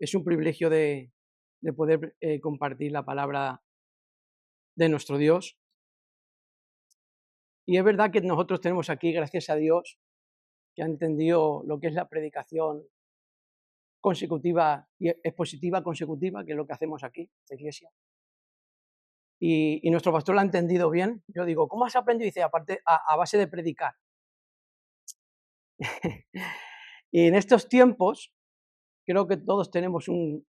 Es un privilegio de poder compartir la palabra de nuestro Dios. Y es verdad que nosotros tenemos aquí, gracias a Dios, que ha entendido lo que es la predicación consecutiva y expositiva consecutiva, que es lo que hacemos aquí, en la iglesia. Y nuestro pastor lo ha entendido bien. Yo digo, ¿cómo has aprendido? Y dice, aparte, a base de predicar. Y en estos tiempos, creo que todos tenemos un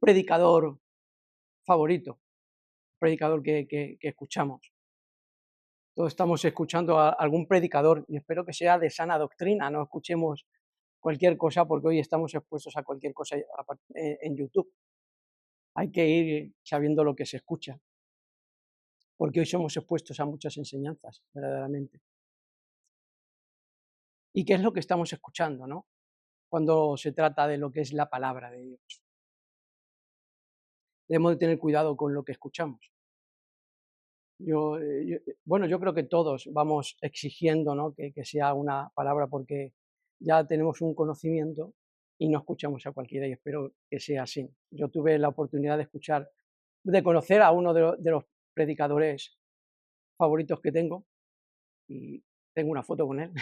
predicador favorito, un predicador que escuchamos. Todos estamos escuchando a algún predicador y espero que sea de sana doctrina, no escuchemos cualquier cosa porque hoy estamos expuestos a cualquier cosa en YouTube. Hay que ir sabiendo lo que se escucha, porque hoy somos expuestos a muchas enseñanzas, verdaderamente. ¿Y qué es lo que estamos escuchando, no? Cuando se trata de lo que es la palabra de Dios. Debemos de tener cuidado con lo que escuchamos. Yo creo que todos vamos exigiendo, ¿no?, que sea una palabra porque ya tenemos un conocimiento y no escuchamos a cualquiera y espero que sea así. Yo tuve la oportunidad de conocer a uno de los predicadores favoritos que tengo y tengo una foto con él.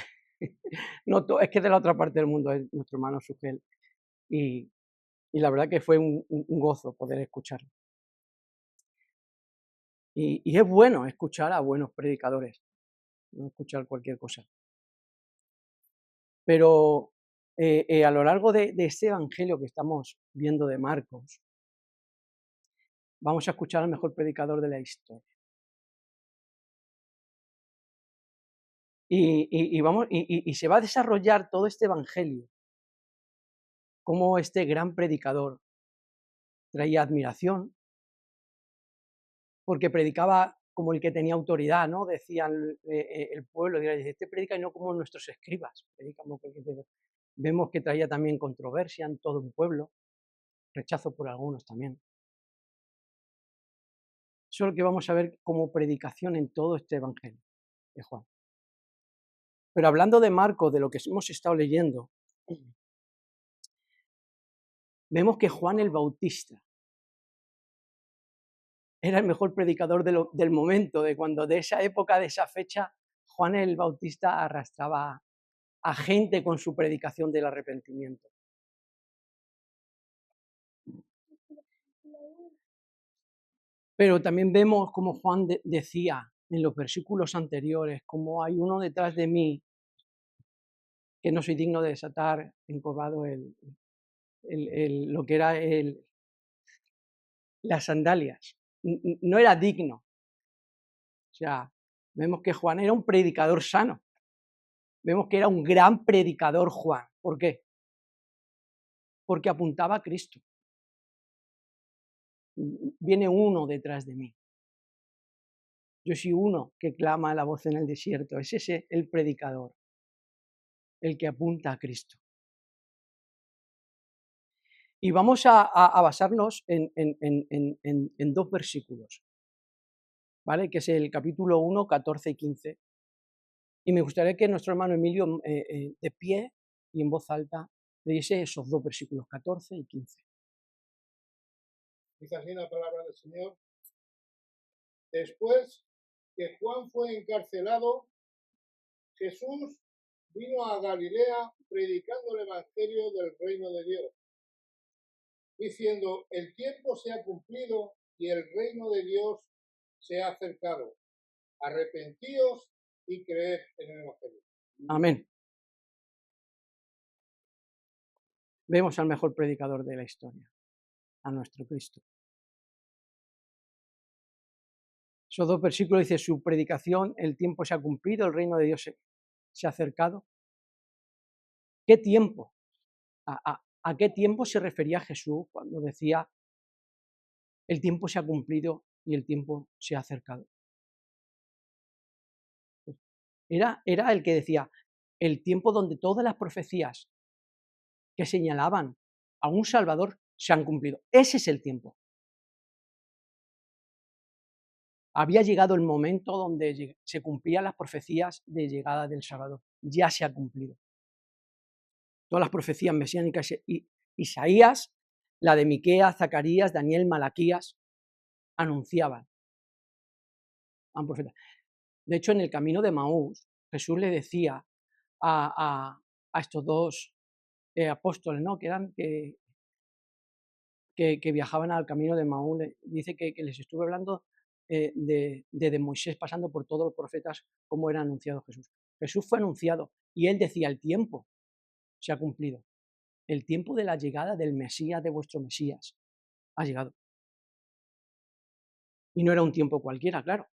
No, es que es de la otra parte del mundo, es nuestro hermano Sugel y la verdad que fue un gozo poder escucharlo. Y es bueno escuchar a buenos predicadores, no escuchar cualquier cosa. Pero a lo largo de este evangelio que estamos viendo de Marcos, vamos a escuchar al mejor predicador de la historia. Y se va a desarrollar todo este evangelio, cómo este gran predicador traía admiración, porque predicaba como el que tenía autoridad, ¿no? Decían el pueblo, este predica y no como nuestros escribas, predicamos porque vemos que traía también controversia en todo un pueblo, rechazo por algunos también. Eso es lo que vamos a ver como predicación en todo este evangelio de Juan. Pero hablando de Marcos, de lo que hemos estado leyendo, vemos que Juan el Bautista era el mejor predicador del momento, de esa época, de esa fecha. Juan el Bautista arrastraba a gente con su predicación del arrepentimiento. Pero también vemos como Juan decía en los versículos anteriores, como hay uno detrás de mí que no soy digno de desatar encorvado lo que era las sandalias. No era digno. O sea, vemos que Juan era un predicador sano. Vemos que era un gran predicador Juan. ¿Por qué? Porque apuntaba a Cristo. Viene uno detrás de mí. Yo soy uno que clama a la voz en el desierto. Es ese el predicador, el que apunta a Cristo. Y vamos a basarnos en dos versículos, ¿vale? Que es el capítulo 1, 14 y 15. Y me gustaría que nuestro hermano Emilio, de pie y en voz alta, leyese esos dos versículos, 14 y 15. Dice así la palabra del Señor. Después que Juan fue encarcelado, Jesús vino a Galilea predicando el evangelio del reino de Dios, diciendo: el tiempo se ha cumplido y el reino de Dios se ha acercado. Arrepentíos y creed en el evangelio. Amén. Vemos al mejor predicador de la historia, a nuestro Cristo. Esos dos versículos dice: su predicación, el tiempo se ha cumplido, el reino de Dios se ha acercado. ¿Qué tiempo? ¿A qué tiempo se refería Jesús cuando decía el tiempo se ha cumplido y el tiempo se ha acercado? Era el que decía el tiempo donde todas las profecías que señalaban a un Salvador se han cumplido. Ese es el tiempo. Había llegado el momento donde se cumplían las profecías de llegada del Salvador. Ya se ha cumplido. Todas las profecías mesiánicas. Isaías La de Miqueas, Zacarías, Daniel, Malaquías, anunciaban a un profeta. De hecho, en el camino de Maús, Jesús le decía a estos dos apóstoles, ¿no? que viajaban al camino de Maús, dice que les estuve hablando de Moisés pasando por todos los profetas, cómo era anunciado Jesús. Jesús fue anunciado y él decía, el tiempo se ha cumplido. El tiempo de la llegada del Mesías, de vuestro Mesías, ha llegado. Y no era un tiempo cualquiera, claro.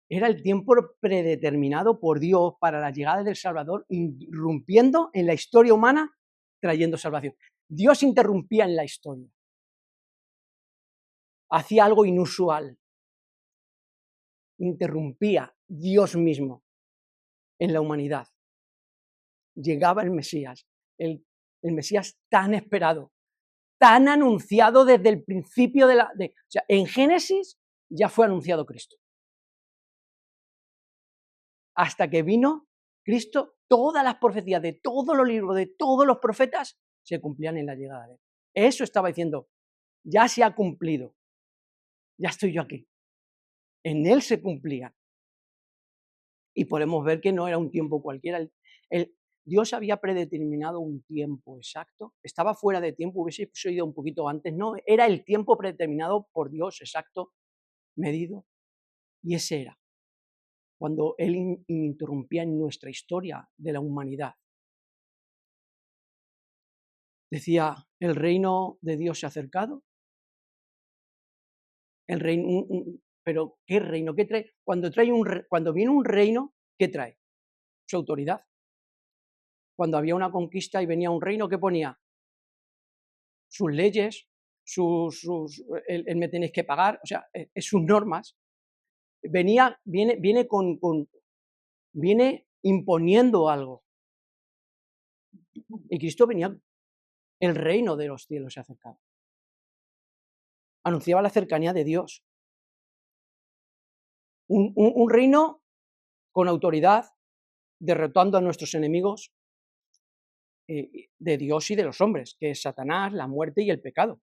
Era el tiempo predeterminado por Dios para la llegada del Salvador, irrumpiendo en la historia humana, trayendo salvación. Dios interrumpía en la historia. Hacía algo inusual. Interrumpía Dios mismo en la humanidad. Llegaba el Mesías, el Mesías tan esperado, tan anunciado desde el principio o sea, en Génesis ya fue anunciado Cristo. Hasta que vino Cristo, todas las profecías de todos los libros, de todos los profetas, se cumplían en la llegada de él. Eso estaba diciendo, ya se ha cumplido, ya estoy yo aquí. En él se cumplía. Y podemos ver que no era un tiempo cualquiera. Dios había predeterminado un tiempo exacto, estaba fuera de tiempo, hubiese ido un poquito antes, no, era el tiempo predeterminado por Dios, exacto, medido, y ese era cuando Él interrumpía en nuestra historia de la humanidad. Decía, el reino de Dios se ha acercado, el reino, pero ¿qué reino? ¿Qué trae? Cuando viene un reino, ¿qué trae? Su autoridad. Cuando había una conquista y venía un reino, ¿qué ponía? Sus leyes, el me tenéis que pagar, o sea, sus normas. Viene imponiendo algo. Y Cristo venía, el reino de los cielos se acercaba. Anunciaba la cercanía de Dios. Un reino con autoridad, derrotando a nuestros enemigos de Dios y de los hombres, que es Satanás, la muerte y el pecado.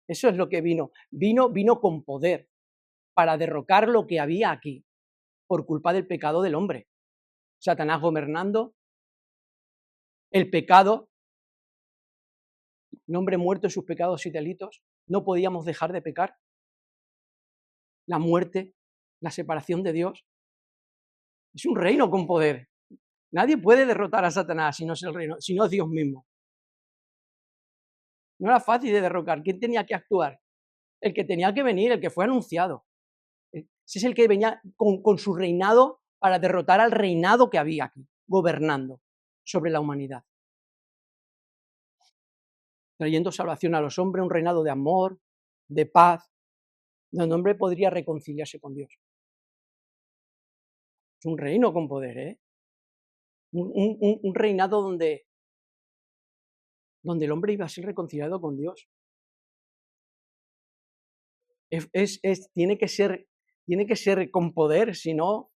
Eso es lo que vino. Vino con poder para derrocar lo que había aquí, por culpa del pecado del hombre. Satanás gobernando, el pecado, el hombre muerto en sus pecados y delitos, no podíamos dejar de pecar. La muerte, la separación de Dios. Es un reino con poder. Nadie puede derrotar a Satanás si no es el reino, si no es Dios mismo. No era fácil de derrocar. ¿Quién tenía que actuar? El que tenía que venir, el que fue anunciado. Ese es el que venía con su reinado para derrotar al reinado que había aquí, gobernando sobre la humanidad. Trayendo salvación a los hombres, un reinado de amor, de paz, donde el hombre podría reconciliarse con Dios. Es un reino con poder, ¿eh? Un reinado donde el hombre iba a ser reconciliado con Dios. Tiene que ser con poder, si no,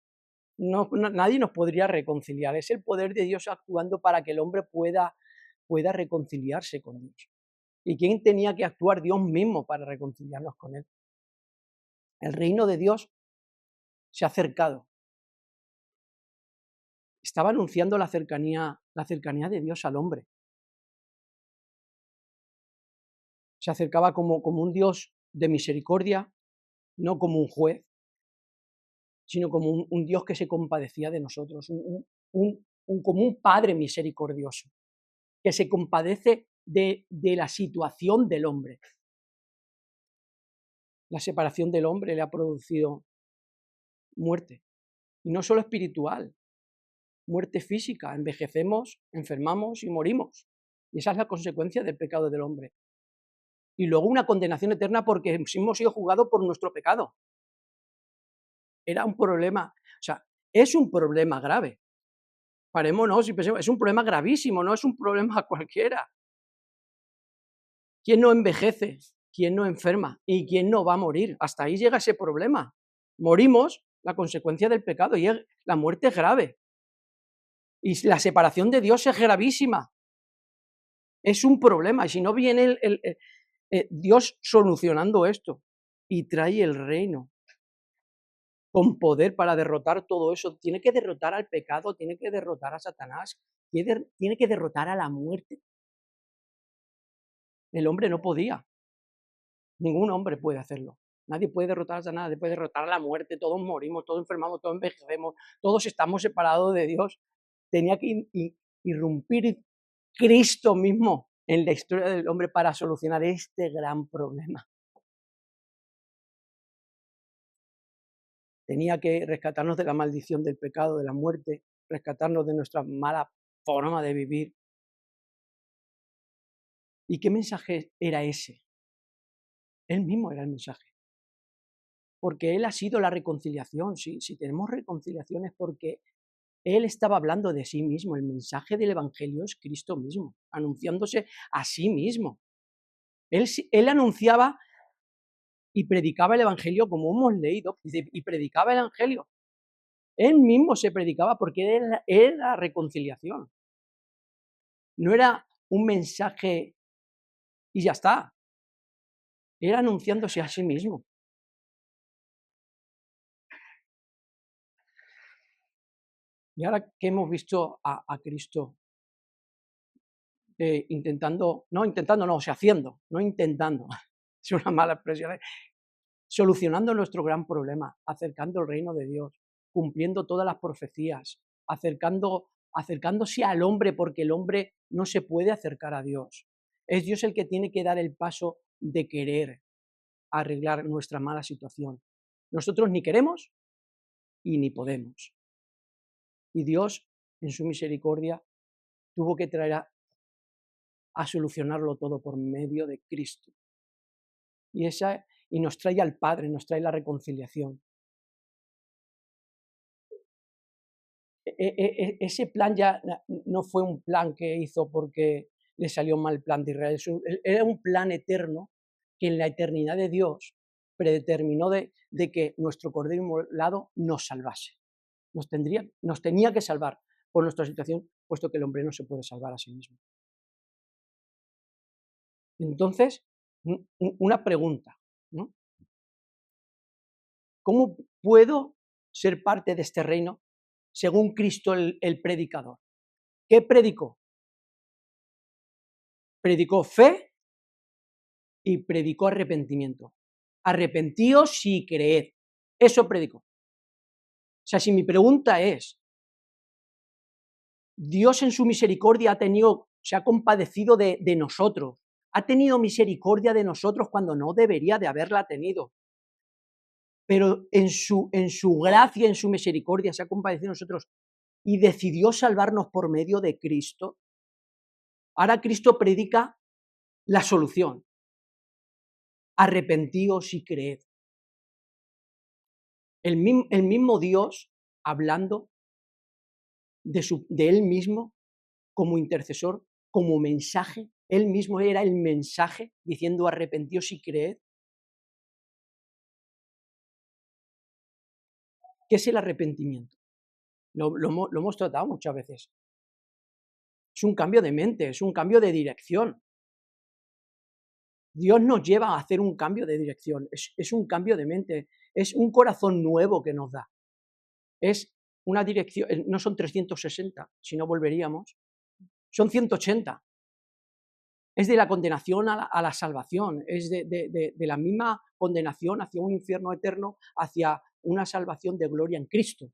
nadie nos podría reconciliar. Es el poder de Dios actuando para que el hombre pueda reconciliarse con Dios. ¿Y quién tenía que actuar? Dios mismo para reconciliarnos con Él. El reino de Dios se ha acercado. Estaba anunciando la cercanía de Dios al hombre. Se acercaba como un Dios de misericordia, no como un juez, sino como un Dios que se compadecía de nosotros, como un Padre misericordioso, que se compadece de la situación del hombre. La separación del hombre le ha producido muerte, y no solo espiritual, muerte física, envejecemos, enfermamos y morimos, y esa es la consecuencia del pecado del hombre. Y luego una condenación eterna porque hemos sido juzgados por nuestro pecado. Era un problema, o sea, es un problema grave. Parémonos y pensemos, es un problema gravísimo, no es un problema cualquiera. ¿Quién no envejece? ¿Quién no enferma? ¿Y quién no va a morir? Hasta ahí llega ese problema. Morimos, la consecuencia del pecado, y la muerte es grave. Y la separación de Dios es gravísima. Es un problema. Y si no viene Dios solucionando esto y trae el reino con poder para derrotar todo eso, tiene que derrotar al pecado, tiene que derrotar a Satanás, tiene que derrotar a la muerte. El hombre no podía. Ningún hombre puede hacerlo. Nadie puede derrotar a Satanás, nadie puede derrotar a la muerte. Todos morimos, todos enfermamos, todos envejecemos, todos estamos separados de Dios. Tenía que irrumpir Cristo mismo en la historia del hombre para solucionar este gran problema. Tenía que rescatarnos de la maldición del pecado, de la muerte, rescatarnos de nuestra mala forma de vivir. ¿Y qué mensaje era ese? Él mismo era el mensaje. Porque Él ha sido la reconciliación. Si tenemos reconciliación es porque Él estaba hablando de sí mismo. El mensaje del Evangelio es Cristo mismo, anunciándose a sí mismo. Él anunciaba y predicaba el Evangelio como hemos leído, y predicaba el Evangelio. Él mismo se predicaba porque era la reconciliación. No era un mensaje y ya está. Era anunciándose a sí mismo. Y ahora que hemos visto a Cristo haciendo, es una mala expresión, solucionando nuestro gran problema, acercando el reino de Dios, cumpliendo todas las profecías, acercándose al hombre, porque el hombre no se puede acercar a Dios. Es Dios el que tiene que dar el paso de querer arreglar nuestra mala situación. Nosotros ni queremos y ni podemos. Y Dios, en su misericordia, tuvo que traer a solucionarlo todo por medio de Cristo. Y nos trae al Padre, nos trae la reconciliación. Ese plan ya no fue un plan que hizo porque le salió mal el plan de Israel, era un plan eterno que en la eternidad de Dios predeterminó de que nuestro Cordero Inmolado nos salvase. Nos tenía que salvar por nuestra situación, puesto que el hombre no se puede salvar a sí mismo. Entonces, una pregunta, ¿no? ¿Cómo puedo ser parte de este reino según Cristo el predicador? ¿Qué predicó? Predicó fe y predicó arrepentimiento. Arrepentíos y creed. Eso predicó. O sea, si mi pregunta es, Dios en su misericordia se ha compadecido de nosotros, ha tenido misericordia de nosotros cuando no debería de haberla tenido, pero en su gracia, en su misericordia se ha compadecido de nosotros y decidió salvarnos por medio de Cristo. Ahora Cristo predica la solución. Arrepentíos y creed. El mismo Dios hablando de Él mismo como intercesor, como mensaje. Él mismo era el mensaje diciendo arrepentíos y creed. ¿Qué es el arrepentimiento? Lo hemos tratado muchas veces. Es un cambio de mente, es un cambio de dirección. Dios nos lleva a hacer un cambio de dirección, es un cambio de mente, es un corazón nuevo que nos da. Es una dirección, no son 360, si no volveríamos, son 180. Es de la condenación a la salvación, es de la misma condenación hacia un infierno eterno, hacia una salvación de gloria en Cristo.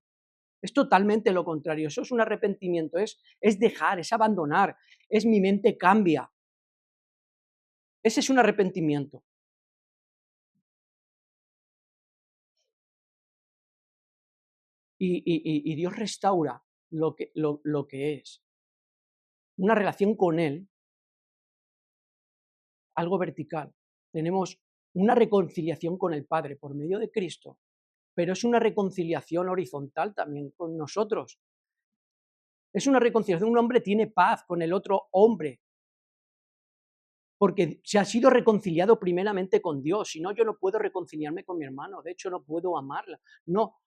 Es totalmente lo contrario, eso es un arrepentimiento, es dejar, es abandonar, es mi mente cambia. Ese es un arrepentimiento. Y Dios restaura lo que es. Una relación con Él, algo vertical. Tenemos una reconciliación con el Padre por medio de Cristo, pero es una reconciliación horizontal también con nosotros. Es una reconciliación, un hombre tiene paz con el otro hombre, porque se ha sido reconciliado primeramente con Dios, si no yo no puedo reconciliarme con mi hermano, de hecho no puedo amarla, no,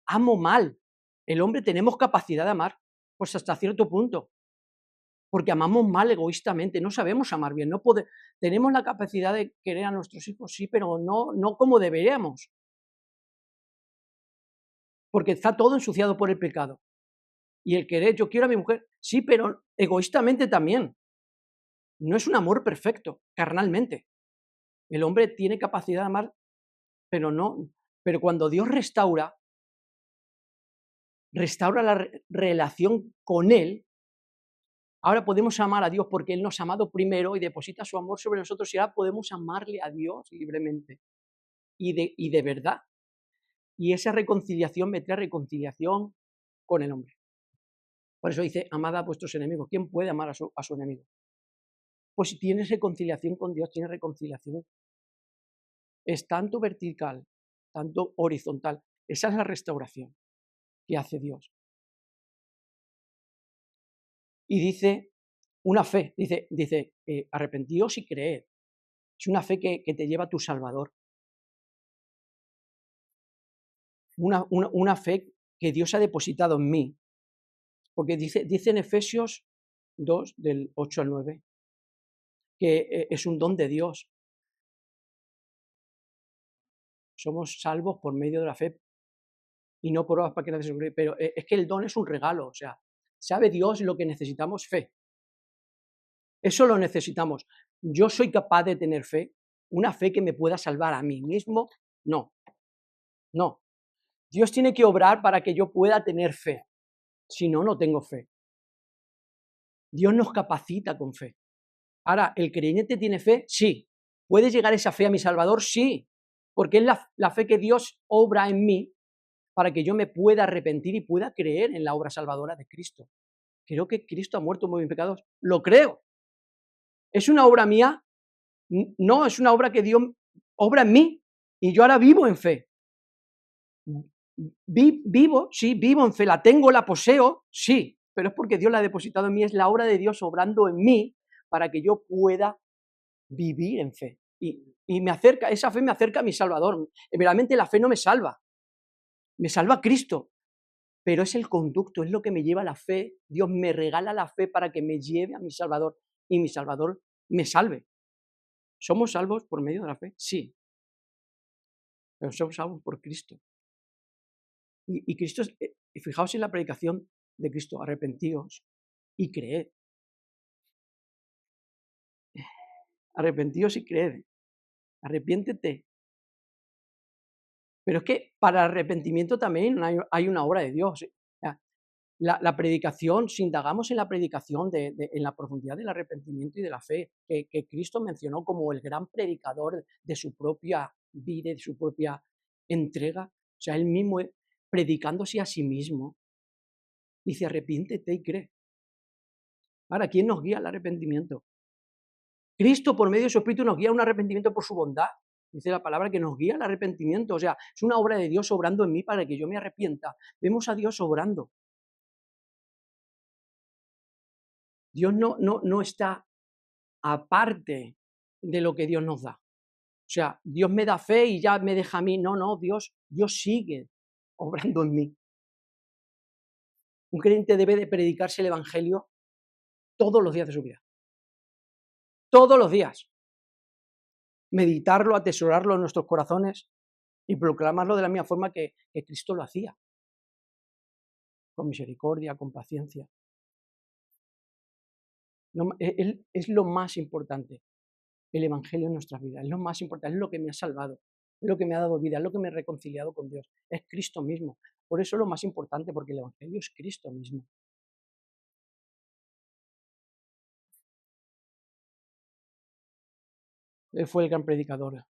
amo mal. El hombre tenemos capacidad de amar, pues hasta cierto punto, porque amamos mal egoístamente, no sabemos amar bien, tenemos la capacidad de querer a nuestros hijos, sí, pero no como deberíamos, porque está todo ensuciado por el pecado. Y el querer, yo quiero a mi mujer, sí, pero egoístamente también. No es un amor perfecto, carnalmente. El hombre tiene capacidad de amar, pero cuando Dios restaura la relación con Él, ahora podemos amar a Dios porque Él nos ha amado primero y deposita su amor sobre nosotros y ahora podemos amarle a Dios libremente y de verdad. Y esa reconciliación me trae reconciliación con el hombre. Por eso dice, amad a vuestros enemigos. ¿Quién puede amar a su enemigo? Pues si tienes reconciliación con Dios, tienes reconciliación. Es tanto vertical, tanto horizontal. Esa es la restauración que hace Dios. Y dice una fe, dice arrepentíos y creed. Es una fe que te lleva a tu Salvador. Una fe que Dios ha depositado en mí. Porque dice en Efesios 2, del 8 al 9, que es un don de Dios. Somos salvos por medio de la fe y no por obras para que nadie se gloríe. Pero es que el don es un regalo, o sea, sabe Dios lo que necesitamos, fe. Eso lo necesitamos. ¿Yo soy capaz de tener fe? ¿Una fe que me pueda salvar a mí mismo? No. Dios tiene que obrar para que yo pueda tener fe. Si no, no tengo fe. Dios nos capacita con fe. Ahora, ¿el creyente tiene fe? Sí. ¿Puede llegar esa fe a mi Salvador? Sí. Porque es la fe que Dios obra en mí para que yo me pueda arrepentir y pueda creer en la obra salvadora de Cristo. Creo que Cristo ha muerto por mis pecados. Lo creo. ¿Es una obra mía? No, es una obra que Dios obra en mí y yo ahora vivo en fe. Vivo en fe, la tengo, la poseo, sí, pero es porque Dios la ha depositado en mí, es la obra de Dios obrando en mí para que yo pueda vivir en fe. Y esa fe me acerca a mi Salvador. Realmente la fe no me salva Cristo, pero es el conducto, es lo que me lleva a la fe. Dios me regala la fe para que me lleve a mi Salvador y mi Salvador me salve. ¿Somos salvos por medio de la fe? Sí, pero somos salvos por Cristo. Y Cristo, fijaos en la predicación de Cristo, arrepentíos y creed. Arrepentíos y creed. Arrepiéntete. Pero es que para arrepentimiento también hay una obra de Dios. La predicación, si indagamos en la predicación, en la profundidad del arrepentimiento y de la fe, que Cristo mencionó como el gran predicador de su propia vida, de su propia entrega, o sea, él mismo predicándose a sí mismo, dice, arrepiéntete y cree. Ahora, ¿quién nos guía al arrepentimiento? Cristo, por medio de su Espíritu, nos guía a un arrepentimiento por su bondad. Dice la palabra que nos guía al arrepentimiento. O sea, es una obra de Dios obrando en mí para que yo me arrepienta. Vemos a Dios obrando. Dios no está aparte de lo que Dios nos da. O sea, Dios me da fe y ya me deja a mí. No, Dios sigue obrando en mí. Un creyente debe de predicarse el Evangelio todos los días de su vida. Todos los días. Meditarlo, atesorarlo en nuestros corazones y proclamarlo de la misma forma que Cristo lo hacía. Con misericordia, con paciencia. Es lo más importante, el Evangelio en nuestras vidas. Es lo más importante, es lo que me ha salvado, es lo que me ha dado vida, es lo que me ha reconciliado con Dios. Es Cristo mismo. Por eso es lo más importante, porque el Evangelio es Cristo mismo. Él fue el gran predicador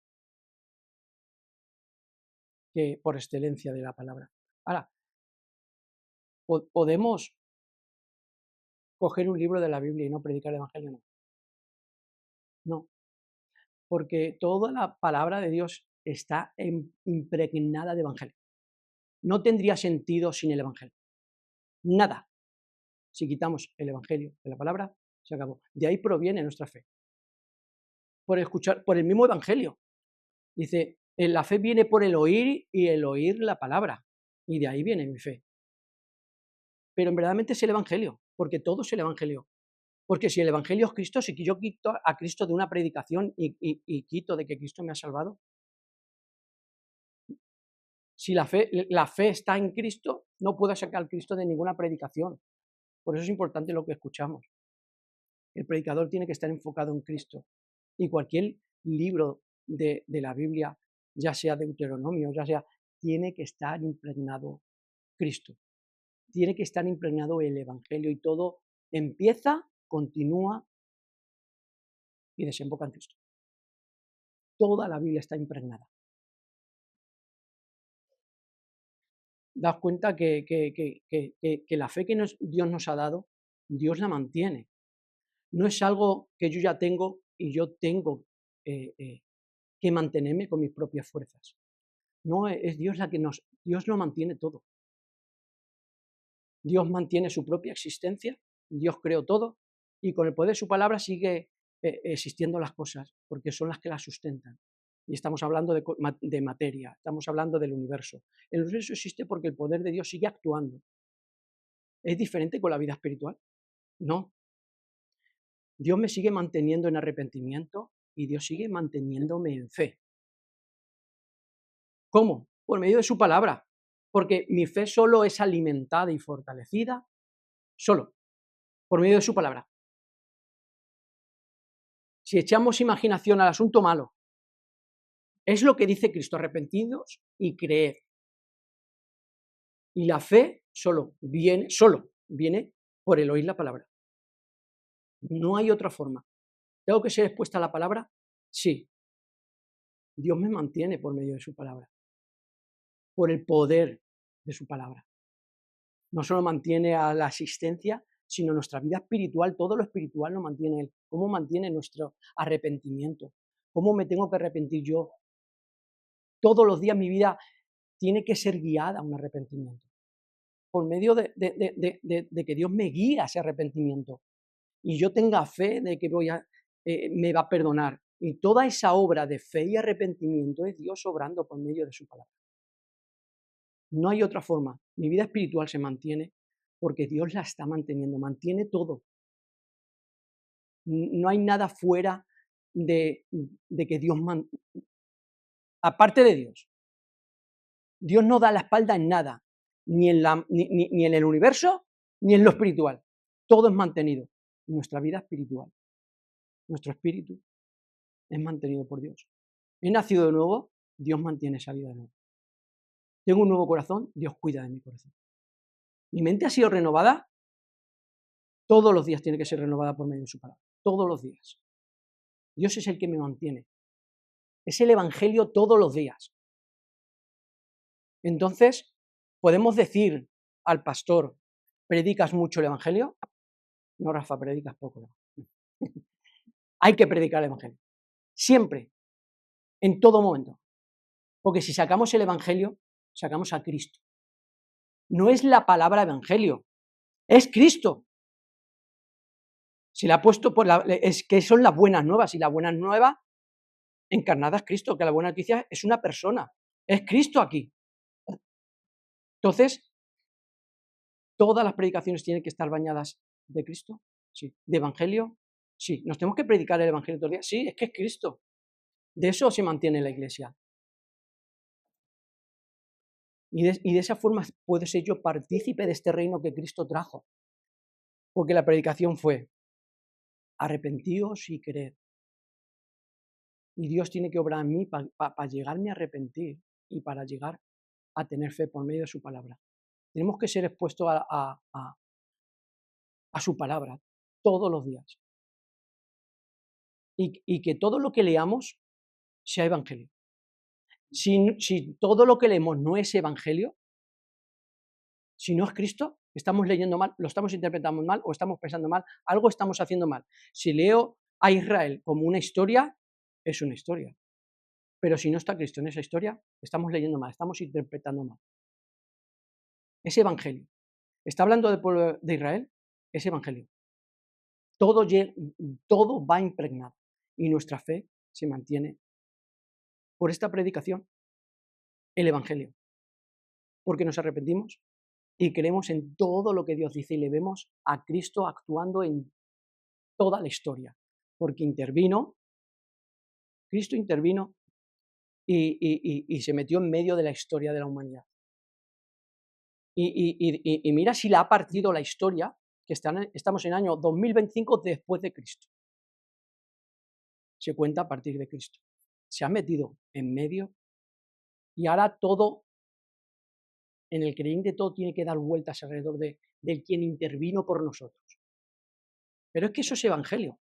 por excelencia de la palabra. Ahora, ¿podemos coger un libro de la Biblia y no predicar el Evangelio? No, porque toda la palabra de Dios está impregnada de Evangelio. No tendría sentido sin el Evangelio. Nada. Si quitamos el Evangelio de la palabra, se acabó. De ahí proviene nuestra fe. Por escuchar, por el mismo Evangelio. Dice, la fe viene por el oír y el oír la palabra. Y de ahí viene mi fe. Pero en verdaderamente es el Evangelio, porque todo es el Evangelio. Porque si el Evangelio es Cristo, si yo quito a Cristo de una predicación y quito de que Cristo me ha salvado, si la fe está en Cristo, no puedo sacar a Cristo de ninguna predicación. Por eso es importante lo que escuchamos. El predicador tiene que estar enfocado en Cristo. Y cualquier libro de la Biblia, ya sea Deuteronomio, ya sea, tiene que estar impregnado Cristo. Tiene que estar impregnado el Evangelio y todo empieza, continúa y desemboca en Cristo. Toda la Biblia está impregnada. Daos cuenta que la fe que Dios nos ha dado, Dios la mantiene. No es algo que yo ya tengo y yo tengo que mantenerme con mis propias fuerzas. No, es Dios Dios lo mantiene todo. Dios mantiene su propia existencia, Dios creó todo y con el poder de su palabra sigue existiendo las cosas, porque son las que las sustentan. Y estamos hablando de materia, estamos hablando del universo. El universo existe porque el poder de Dios sigue actuando. ¿Es diferente con la vida espiritual? No. Dios me sigue manteniendo en arrepentimiento y Dios sigue manteniéndome en fe. ¿Cómo? Por medio de su palabra. Porque mi fe solo es alimentada y fortalecida, solo, por medio de su palabra. Si echamos imaginación al asunto malo, es lo que dice Cristo, arrepentidos y creed. Y la fe solo viene por el oír la palabra. No hay otra forma. ¿Tengo que ser expuesta a la palabra? Sí. Dios me mantiene por medio de su palabra, por el poder de su palabra. No solo mantiene a la asistencia, sino nuestra vida espiritual, todo lo espiritual lo mantiene Él. ¿Cómo mantiene nuestro arrepentimiento? ¿Cómo me tengo que arrepentir yo? Todos los días mi vida tiene que ser guiada a un arrepentimiento. Por medio de que Dios me guíe a ese arrepentimiento. Y yo tenga fe de que me va a perdonar. Y toda esa obra de fe y arrepentimiento es Dios obrando por medio de su palabra. No hay otra forma. Mi vida espiritual se mantiene porque Dios la está manteniendo, mantiene todo. No hay nada fuera de que Dios aparte de Dios. Dios no da la espalda en nada, ni en el universo, ni en lo espiritual. Todo es mantenido. Nuestra vida espiritual, nuestro espíritu es mantenido por Dios. He nacido de nuevo, Dios mantiene esa vida de nuevo. Tengo un nuevo corazón, Dios cuida de mi corazón. Mi mente ha sido renovada, todos los días tiene que ser renovada por medio de su palabra. Todos los días. Dios es el que me mantiene. Es el Evangelio todos los días. Entonces, podemos decir al pastor, ¿predicas mucho el Evangelio? No, Rafa, predicas poco. Hay que predicar el Evangelio. Siempre. En todo momento. Porque si sacamos el Evangelio, sacamos a Cristo. No es la palabra Evangelio, es Cristo. Si la ha puesto es que son las buenas nuevas, y la buena nueva encarnada es Cristo, que la buena noticia es una persona, es Cristo aquí. Entonces, ¿todas las predicaciones tienen que estar bañadas de Cristo? Sí. ¿De Evangelio? Sí. ¿Nos tenemos que predicar el Evangelio todos los días? Sí, es que es Cristo. De eso se mantiene la Iglesia. Y de esa forma puedo ser yo partícipe de este reino que Cristo trajo. Porque la predicación fue, arrepentíos y creed. Y Dios tiene que obrar en mí para llegarme a arrepentir y para llegar a tener fe por medio de su palabra. Tenemos que ser expuestos a su palabra todos los días. Y que todo lo que leamos sea evangelio. Si todo lo que leemos no es evangelio, si no es Cristo, estamos leyendo mal, lo estamos interpretando mal o estamos pensando mal, algo estamos haciendo mal. Si leo a Israel como una historia, es una historia. Pero si no está Cristo en esa historia, estamos leyendo mal, estamos interpretando mal. Es evangelio. ¿Está hablando del pueblo de Israel? Es evangelio. Todo va impregnado y nuestra fe se mantiene por esta predicación, el evangelio. Porque nos arrepentimos y creemos en todo lo que Dios dice y le vemos a Cristo actuando en toda la historia, porque Cristo intervino y se metió en medio de la historia de la humanidad. Y mira si la ha partido la historia, que estamos en el año 2025 después de Cristo. Se cuenta a partir de Cristo. Se ha metido en medio y ahora todo, en el creyente todo tiene que dar vueltas alrededor del quien intervino por nosotros. Pero es que eso es evangelio.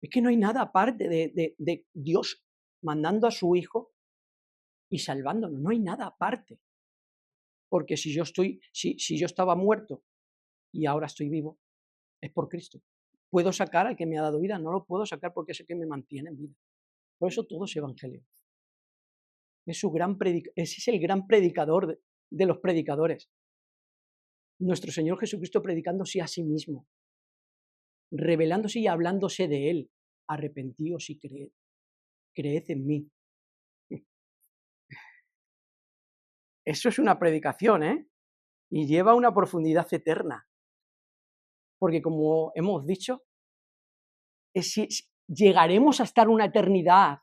Es que no hay nada aparte de Dios mandando a su Hijo y salvándonos. No hay nada aparte. Porque si yo estaba muerto y ahora estoy vivo, es por Cristo. ¿Puedo sacar al que me ha dado vida? No lo puedo sacar porque es el que me mantiene en vida. Por eso todo es evangelio. Ese es el gran predicador de los predicadores. Nuestro Señor Jesucristo predicándose a sí mismo, revelándose y hablándose de Él. Arrepentíos y creed en mí. Eso es una predicación, ¿eh? Y lleva una profundidad eterna. Porque como hemos dicho, llegaremos a estar una eternidad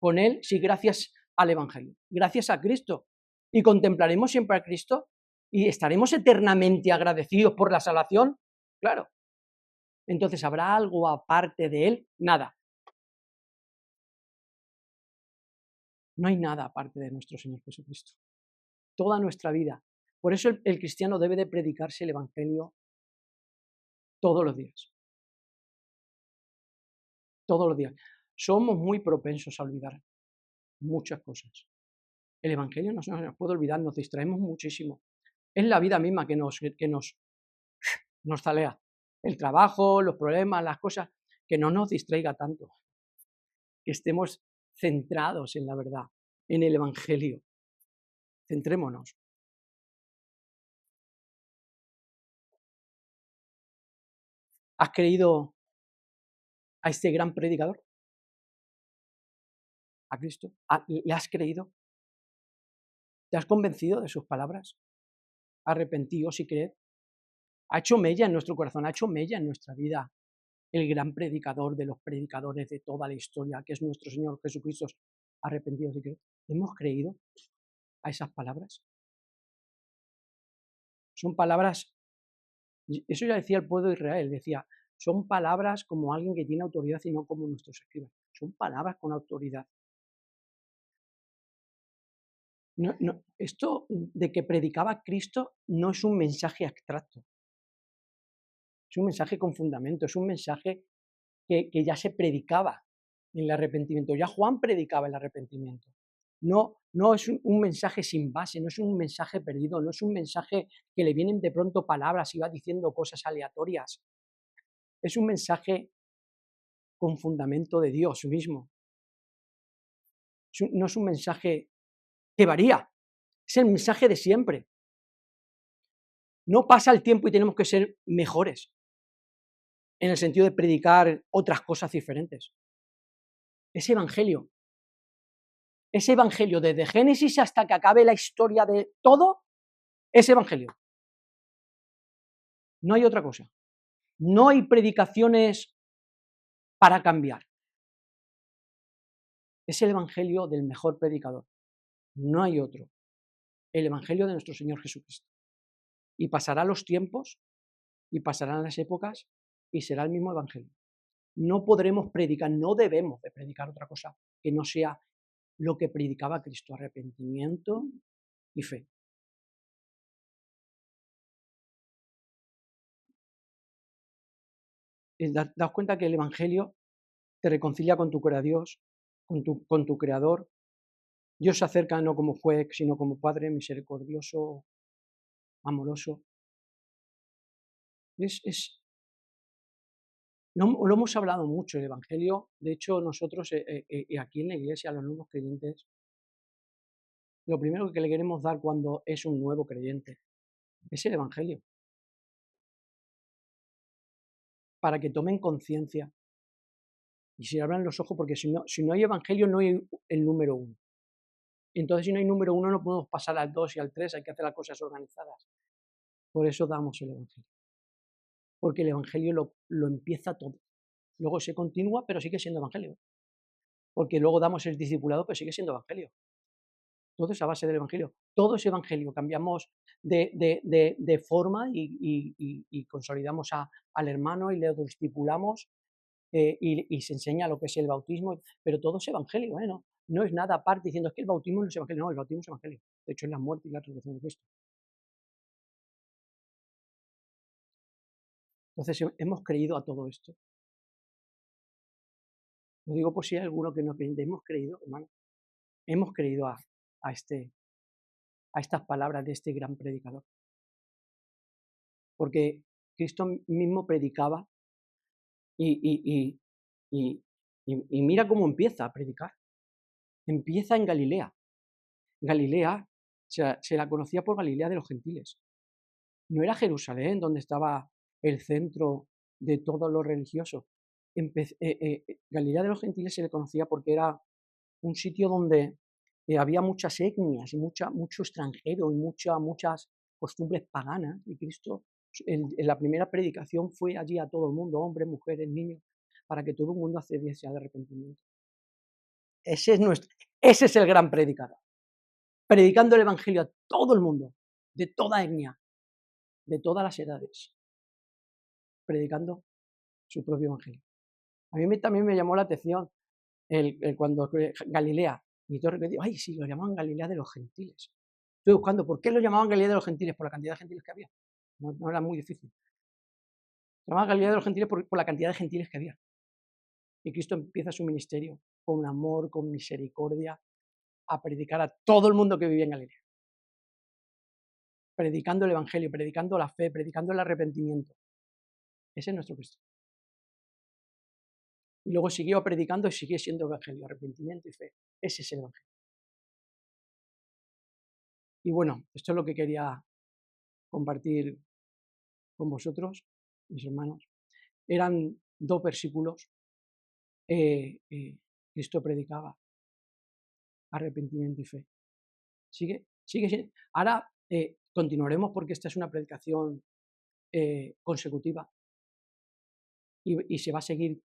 con Él si gracias al Evangelio, gracias a Cristo. Y contemplaremos siempre a Cristo y estaremos eternamente agradecidos por la salvación, claro. Entonces, ¿habrá algo aparte de Él? Nada. No hay nada aparte de nuestro Señor Jesucristo. Toda nuestra vida. Por eso el cristiano debe de predicarse el Evangelio todos los días. Todos los días. Somos muy propensos a olvidar muchas cosas. El Evangelio no se nos puede olvidar, nos distraemos muchísimo. Es la vida misma que nos zalea. El trabajo, los problemas, las cosas, que no nos distraiga tanto. Que estemos centrados en la verdad, en el Evangelio. Centrémonos. ¿Has creído a este gran predicador? ¿A Cristo? ¿Le has creído? ¿Te has convencido de sus palabras? Arrepentíos y creed. Ha hecho mella en nuestro corazón, ha hecho mella en nuestra vida. El gran predicador de los predicadores de toda la historia, que es nuestro Señor Jesucristo. Arrepentidos y creed. ¿Hemos creído a esas palabras? Son palabras, eso ya decía el pueblo de Israel, decía, son palabras como alguien que tiene autoridad y no como nuestros escribas. Son palabras con autoridad. Esto de que predicaba Cristo no es un mensaje abstracto. Es un mensaje con fundamento, es un mensaje que ya se predicaba en el arrepentimiento. Ya Juan predicaba el arrepentimiento. No es un mensaje sin base, no es un mensaje perdido, no es un mensaje que le vienen de pronto palabras y va diciendo cosas aleatorias. Es un mensaje con fundamento de Dios mismo. No es un mensaje que varía, es el mensaje de siempre. No pasa el tiempo y tenemos que ser mejores, en el sentido de predicar otras cosas diferentes. Es evangelio. Es evangelio desde Génesis hasta que acabe la historia de todo, es evangelio. No hay otra cosa. No hay predicaciones para cambiar. Es el evangelio del mejor predicador. No hay otro. El evangelio de nuestro Señor Jesucristo. Y pasarán los tiempos y pasarán las épocas y será el mismo evangelio. No podremos predicar, no debemos de predicar otra cosa que no sea lo que predicaba Cristo, arrepentimiento y fe. Daos cuenta que el evangelio te reconcilia con tu Dios, con tu Creador. Dios se acerca no como juez, sino como Padre misericordioso, amoroso. No, lo hemos hablado mucho, el Evangelio. De hecho, nosotros aquí en la iglesia, a los nuevos creyentes, lo primero que le queremos dar cuando es un nuevo creyente es el Evangelio. Para que tomen conciencia y se abran los ojos, porque si no hay Evangelio, no hay el número uno. Entonces, si no hay número uno, no podemos pasar al 2 y al 3, hay que hacer las cosas organizadas. Por eso damos el Evangelio. porque el Evangelio lo empieza todo. Luego se continúa, pero sigue siendo Evangelio. Porque luego damos el discipulado, pero sigue siendo Evangelio. Todo es a base del Evangelio. Todo es Evangelio. Cambiamos de forma y consolidamos al hermano y le discipulamos y se enseña lo que es el bautismo, pero todo es Evangelio, ¿eh? No es nada aparte diciendo es que el bautismo no es Evangelio. No, el bautismo es Evangelio. De hecho, es la muerte y la resurrección de Cristo. Entonces, hemos creído a todo esto. Lo digo por si hay alguno que no cree. Hemos creído, hermano. Hemos creído a estas palabras de este gran predicador. Porque Cristo mismo predicaba y mira cómo empieza a predicar. Empieza en Galilea. Galilea se la conocía por Galilea de los gentiles. No era Jerusalén donde estaba el centro de todo lo religioso. Galilea de los gentiles se le conocía porque era un sitio donde había muchas etnias y mucho extranjero y muchas costumbres paganas. Y Cristo, en la primera predicación, fue allí a todo el mundo, hombres, mujeres, niños, para que todo el mundo accediese al arrepentimiento. Ese es el gran predicador. Predicando el Evangelio a todo el mundo, de toda etnia, de todas las edades, predicando su propio Evangelio. A mí también me llamó la atención cuando Galilea, y todo repetido, ay, sí, lo llamaban Galilea de los gentiles. Estoy buscando, ¿por qué lo llamaban Galilea de los gentiles? Por la cantidad de gentiles que había. No era muy difícil. Lo llamaban Galilea de los gentiles por la cantidad de gentiles que había. Y Cristo empieza su ministerio con amor, con misericordia, a predicar a todo el mundo que vivía en Galilea. Predicando el Evangelio, predicando la fe, predicando el arrepentimiento. Ese es nuestro Cristo. Y luego siguió predicando y sigue siendo Evangelio, arrepentimiento y fe. Ese es el Evangelio. Y bueno, esto es lo que quería compartir con vosotros, mis hermanos. Eran 2 versículos. Cristo predicaba arrepentimiento y fe. Sigue. Ahora continuaremos porque esta es una predicación consecutiva y se va a seguir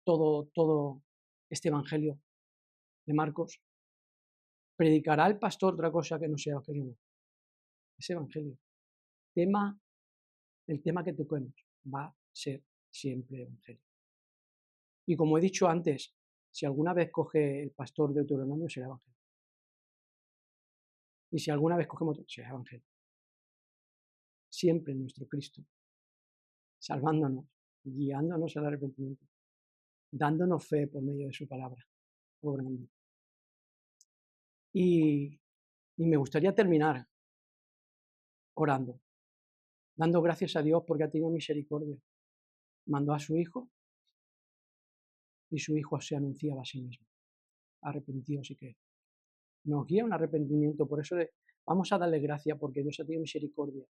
todo este Evangelio de Marcos. ¿Predicará el pastor otra cosa que no sea Evangelio? No. Es Evangelio. El tema que toquemos va a ser siempre Evangelio. Y como he dicho antes, si alguna vez coge el pastor de Deuteronomio, será Evangelio. Y si alguna vez cogemos otro, será Evangelio. Siempre nuestro Cristo, salvándonos, guiándonos al arrepentimiento, dándonos fe por medio de su palabra, obrando. Y me gustaría terminar orando, dando gracias a Dios porque ha tenido misericordia. Mandó a su Hijo y su Hijo se anunciaba a sí mismo. Arrepentidos y que nos guía un arrepentimiento. Por eso vamos a darle gracias porque Dios ha tenido misericordia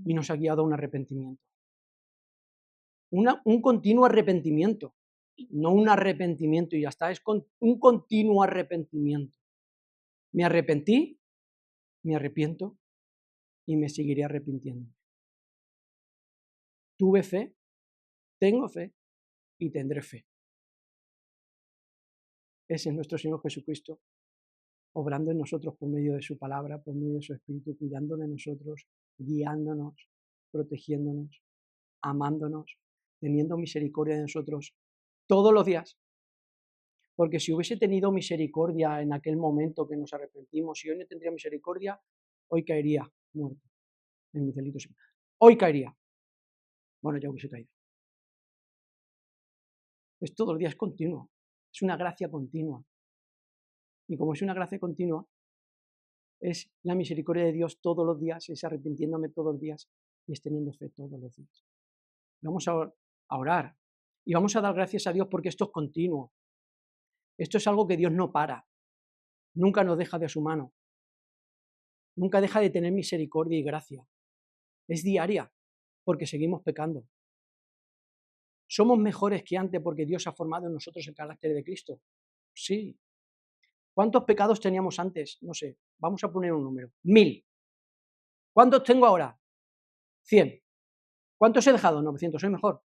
y nos ha guiado a un arrepentimiento. Un continuo arrepentimiento, no un arrepentimiento y ya está, es un continuo arrepentimiento. Me arrepentí, me arrepiento y me seguiré arrepintiendo. Tuve fe, tengo fe y tendré fe. Ese es nuestro Señor Jesucristo, obrando en nosotros por medio de su palabra, por medio de su Espíritu, cuidando de nosotros, guiándonos, protegiéndonos, amándonos, teniendo misericordia de nosotros todos los días. Porque si hubiese tenido misericordia en aquel momento que nos arrepentimos, si hoy no tendría misericordia, hoy caería muerto en mis delitos. Hoy caería. Bueno, ya hubiese caído. Es todos los días continuo. Es una gracia continua. Y como es una gracia continua, es la misericordia de Dios todos los días, es arrepintiéndome todos los días y es teniendo fe todos los días. Vamos a orar y vamos a dar gracias a Dios porque esto es continuo. Esto es algo que Dios no para. Nunca nos deja de su mano. Nunca deja de tener misericordia y gracia. Es diaria porque seguimos pecando. ¿Somos mejores que antes porque Dios ha formado en nosotros el carácter de Cristo? Sí. ¿Cuántos pecados teníamos antes? No sé, vamos a poner un número. 1000. ¿Cuántos tengo ahora? 100. ¿Cuántos he dejado? 900, soy mejor.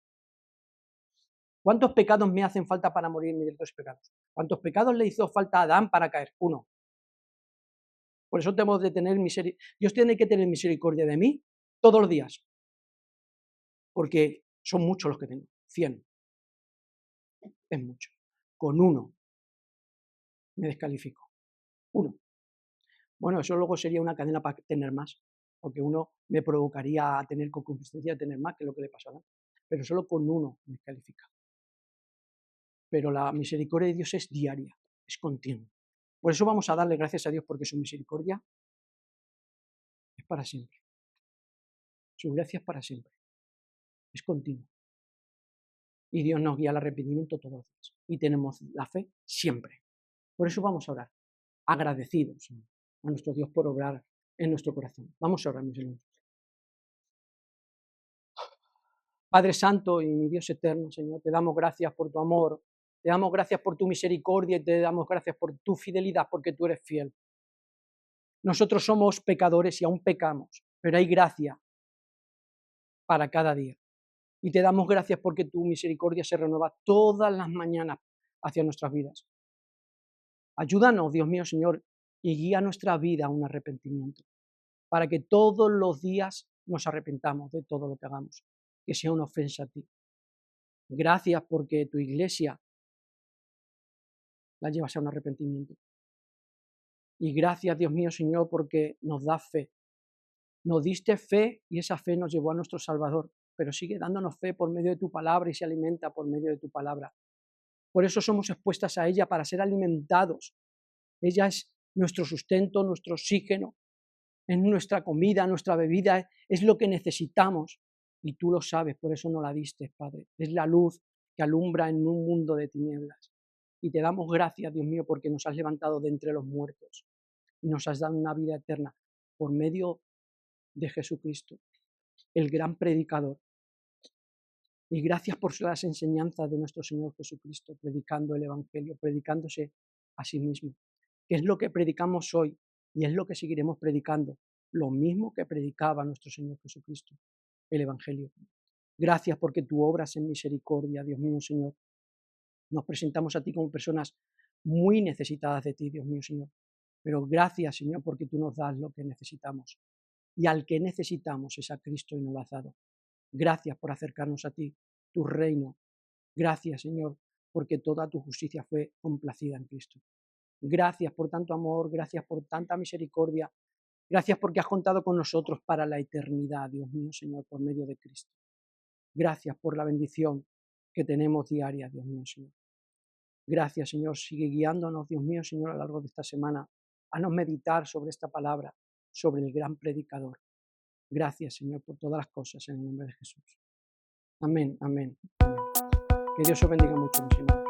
¿Cuántos pecados me hacen falta para morir en mis delitos y pecados? ¿Cuántos pecados le hizo falta a Adán para caer? 1. Por eso tenemos de tener misericordia. Dios tiene que tener misericordia de mí todos los días. Porque son muchos los que tengo. 100. Es mucho. Con 1 me descalifico. 1. Bueno, eso luego sería una cadena para tener más. Porque 1 me provocaría a tener concupiscencia de tener más, que es lo que le pasó a Adán. Pero solo con 1 me descalifica. Pero la misericordia de Dios es diaria, es continua. Por eso vamos a darle gracias a Dios, porque su misericordia es para siempre. Su gracia es para siempre. Es continua. Y Dios nos guía al arrepentimiento todos los días. Y tenemos la fe siempre. Por eso vamos a orar, agradecidos a nuestro Dios por obrar en nuestro corazón. Vamos a orar, mis hermanos. Padre Santo y mi Dios eterno, Señor, te damos gracias por tu amor, te damos gracias por tu misericordia y te damos gracias por tu fidelidad, porque tú eres fiel. Nosotros somos pecadores y aún pecamos, pero hay gracia para cada día. Y te damos gracias porque tu misericordia se renueva todas las mañanas hacia nuestras vidas. Ayúdanos, Dios mío, Señor, y guía nuestra vida a un arrepentimiento, para que todos los días nos arrepentamos de todo lo que hagamos, que sea una ofensa a ti. Gracias porque tu iglesia la llevas a un arrepentimiento. Y gracias, Dios mío, Señor, porque nos das fe. Nos diste fe y esa fe nos llevó a nuestro Salvador, pero sigue dándonos fe por medio de tu palabra y se alimenta por medio de tu palabra. Por eso somos expuestas a ella, para ser alimentados. Ella es nuestro sustento, nuestro oxígeno, es nuestra comida, nuestra bebida, es lo que necesitamos. Y tú lo sabes, por eso no la diste, Padre. Es la luz que alumbra en un mundo de tinieblas. Y te damos gracias, Dios mío, porque nos has levantado de entre los muertos y nos has dado una vida eterna por medio de Jesucristo, el gran predicador. Y gracias por las enseñanzas de nuestro Señor Jesucristo, predicando el Evangelio, predicándose a sí mismo. Que es lo que predicamos hoy y es lo que seguiremos predicando, lo mismo que predicaba nuestro Señor Jesucristo, el Evangelio. Gracias porque tú obras en misericordia, Dios mío, Señor. Nos presentamos a ti como personas muy necesitadas de ti, Dios mío, Señor. Pero gracias, Señor, porque tú nos das lo que necesitamos. Y al que necesitamos es a Cristo y nos lo has dado. Gracias por acercarnos a ti, tu reino. Gracias, Señor, porque toda tu justicia fue complacida en Cristo. Gracias por tanto amor, gracias por tanta misericordia. Gracias porque has contado con nosotros para la eternidad, Dios mío, Señor, por medio de Cristo. Gracias por la bendición que tenemos diaria, Dios mío, Señor. Gracias, Señor. Sigue guiándonos, Dios mío, Señor, a lo largo de esta semana. Haznos meditar sobre esta palabra, sobre el gran predicador. Gracias, Señor, por todas las cosas en el nombre de Jesús. Amén, amén. Que Dios os bendiga mucho, mis hermanos.